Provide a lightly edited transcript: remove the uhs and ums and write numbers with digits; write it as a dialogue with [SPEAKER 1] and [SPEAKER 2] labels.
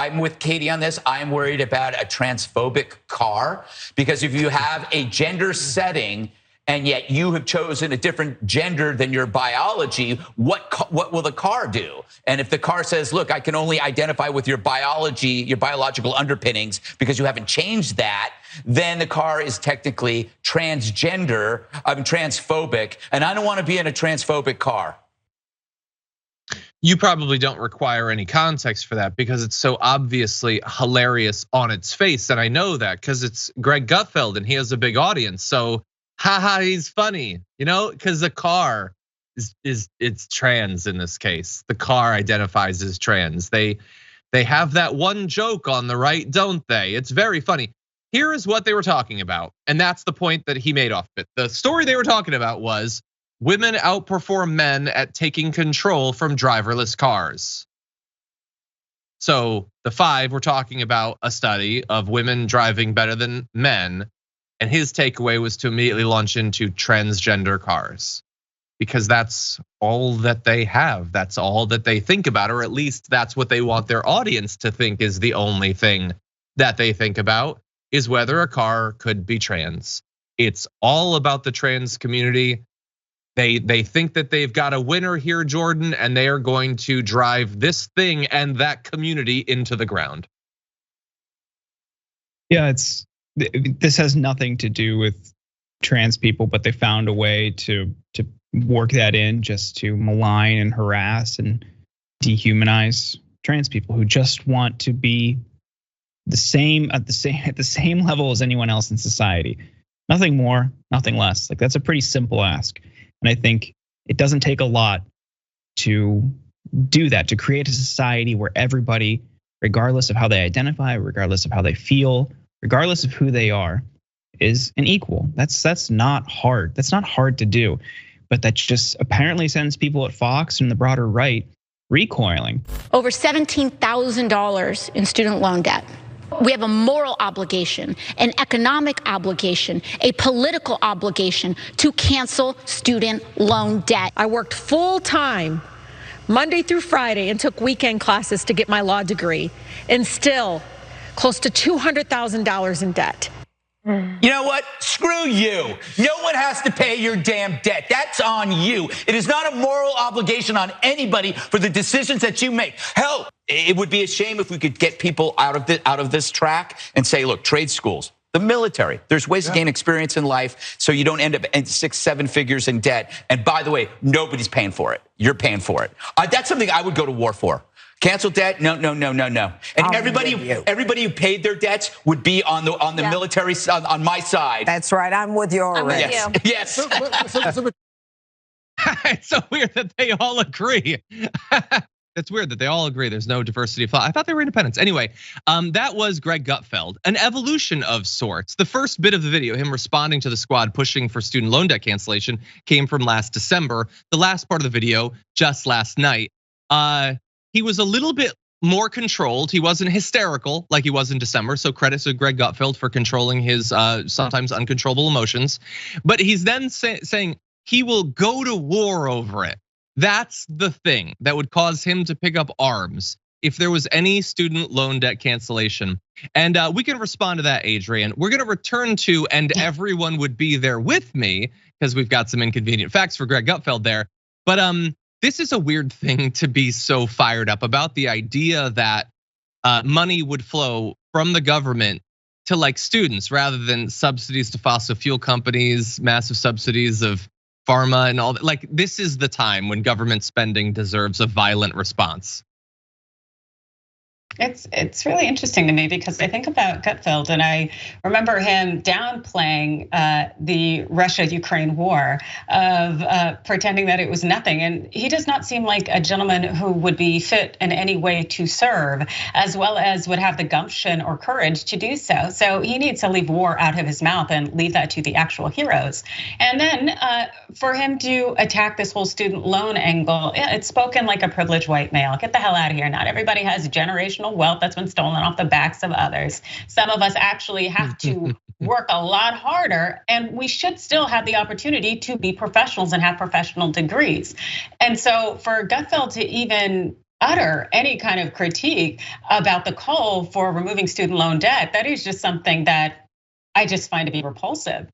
[SPEAKER 1] I'm with Katie on this. I'm worried about a transphobic car, because if you have a gender setting and yet you have chosen a different gender than your biology, what will the car do? And if the car says, look, I can only identify with your biology, your biological underpinnings, because you haven't changed that, then the car is technically transphobic, and I don't want to be in a transphobic car.
[SPEAKER 2] You probably don't require any context for that because it's so obviously hilarious on its face. And I know that because it's Greg Gutfeld and he has a big audience. So haha, he's funny, because the car it's trans in this case. The car identifies as trans. They have that one joke on the right, don't they? It's very funny. Here is what they were talking about. And that's the point that he made off of it. The story they were talking about was women outperform men at taking control from driverless cars. So the 5 were talking about a study of women driving better than men. And his takeaway was to immediately launch into transgender cars because that's all that they have. That's all that they think about, or at least that's what they want their audience to think is the only thing that they think about, is whether a car could be trans. It's all about the trans community. They think that they've got a winner here, Jordan, and they are going to drive this thing and that community into the ground.
[SPEAKER 3] Yeah, this has nothing to do with trans people, but they found a way to work that in just to malign and harass and dehumanize trans people who just want to be at the same level as anyone else in society. Nothing more, nothing less. Like, that's a pretty simple ask. And I think it doesn't take a lot to do that, to create a society where everybody, regardless of how they identify, regardless of how they feel, regardless of who they are, is an equal. That's not hard. That's not hard to do. But that just apparently sends people at Fox and the broader right recoiling.
[SPEAKER 4] Over $17,000 in student loan debt. We have a moral obligation, an economic obligation, a political obligation to cancel student loan debt.
[SPEAKER 5] I worked full time, Monday through Friday, and took weekend classes to get my law degree, and still close to $200,000 in debt.
[SPEAKER 1] You know what? Screw you. No one has to pay your damn debt. That's on you. It is not a moral obligation on anybody for the decisions that you make. Hell, it would be a shame if we could get people out of this track and say, look, trade schools, the military, there's ways to gain experience in life so you don't end up in 6-7 figures in debt. And by the way, nobody's paying for it. You're paying for it. That's something I would go to war for. Cancel debt? No. And everybody who paid their debts would be on the military on my side.
[SPEAKER 6] That's right. I'm with you already.
[SPEAKER 1] Yes.
[SPEAKER 2] It's so weird that they all agree. It's weird that they all agree there's no diversity of thought. I thought they were independents. Anyway, that was Greg Gutfeld, an evolution of sorts. The first bit of the video, him responding to the squad pushing for student loan debt cancellation, came from last December. The last part of the video, just last night. He was a little bit more controlled. He wasn't hysterical like he was in December. So credit to Greg Gutfeld for controlling his sometimes uncontrollable emotions. But he's then saying he will go to war over it. That's the thing that would cause him to pick up arms if there was any student loan debt cancellation. And we can respond to that, Adrienne. We're gonna return to, and everyone would be there with me, because we've got some inconvenient facts for Greg Gutfeld there. But this is a weird thing to be so fired up about, the idea that money would flow from the government to like students rather than subsidies to fossil fuel companies, massive subsidies of pharma and all that. Like, this is the time when government spending deserves a violent response.
[SPEAKER 7] It's really interesting to me because I think about Gutfeld and I remember him downplaying the Russia-Ukraine war of pretending that it was nothing. And he does not seem like a gentleman who would be fit in any way to serve, as well as would have the gumption or courage to do so. So he needs to leave war out of his mouth and leave that to the actual heroes. And then for him to attack this whole student loan angle, it's spoken like a privileged white male. Get the hell out of here. Not everybody has generational wealth that's been stolen off the backs of others. Some of us actually have to work a lot harder, and we should still have the opportunity to be professionals and have professional degrees. And so for Gutfeld to even utter any kind of critique about the call for removing student loan debt. That is just something that I just find to be repulsive.